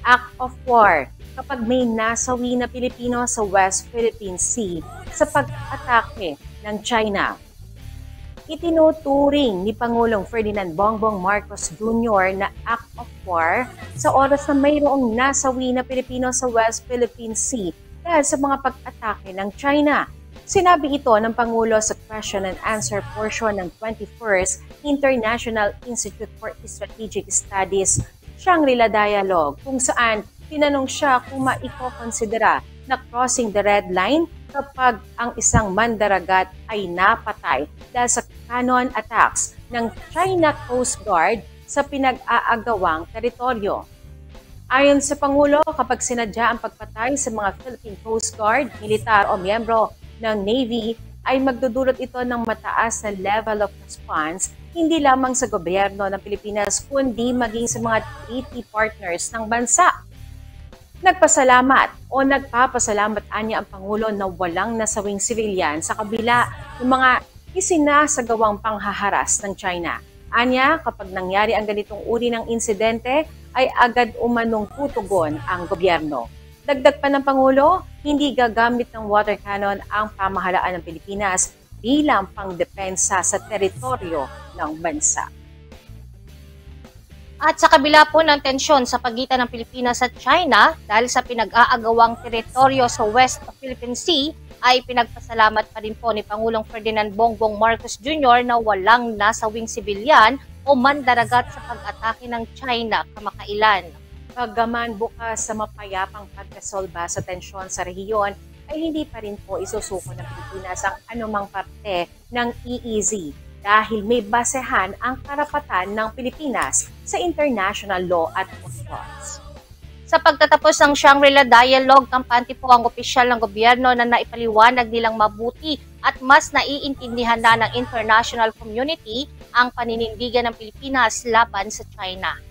act of war kapag may nasawi na Pilipino sa West Philippine Sea sa pag-atake ng China. Itinuturing ni Pangulong Ferdinand Bongbong Marcos Jr. na act of war sa oras na mayroong nasawi na Pilipino sa West Philippine Sea dahil sa mga pag-atake ng China. Sinabi ito ng Pangulo sa question and answer portion ng 21st International Institute for Strategic Studies Shangri-La Dialogue, kung saan tinanong siya kung maikokonsidera na crossing the red line kapag ang isang mandaragat ay napatay dahil sa cannon attacks ng China Coast Guard sa pinag-aagawang teritoryo. Ayon sa Pangulo, kapag sinadya ang pagpatay sa mga Philippine Coast Guard, militar o miyembro ng Navy, ay magdudulot ito ng mataas na level of response hindi lamang sa gobyerno ng Pilipinas kundi maging sa mga treaty partners ng bansa. Nagpapasalamat anya ang Pangulo na walang nasawing sibilyan sa kabila ng mga isinasagawang panghaharas ng China. Anya, kapag nangyari ang ganitong uri ng insidente, ay agad umanong tutugon ang gobyerno. Dagdag pa ng Pangulo, hindi gagamit ng water cannon ang pamahalaan ng Pilipinas bilang pangdepensa sa teritoryo ng bansa. At sa kabila po ng tensyon sa pagitan ng Pilipinas at China dahil sa pinag-aagawang teritoryo sa West Philippine Sea, ay pinagpasalamat pa rin po ni Pangulong Ferdinand Bongbong Marcos Jr. na walang nasawing sibilyan o mandaragat sa pag-atake ng China kamakailan. Bagaman bukas sa mapayapang pagkasolba sa tensyon sa rehiyon, ay hindi pa rin po isusuko ng Pilipinas ang anumang parte ng EEZ dahil may basehan ang karapatan ng Pilipinas sa international law at laws. Sa pagtatapos ng Shangri-La Dialogue, kampante po ang opisyal ng gobyerno na naipaliwanag nilang mabuti at mas naiintindihan na ng international community ang paninindigan ng Pilipinas laban sa China.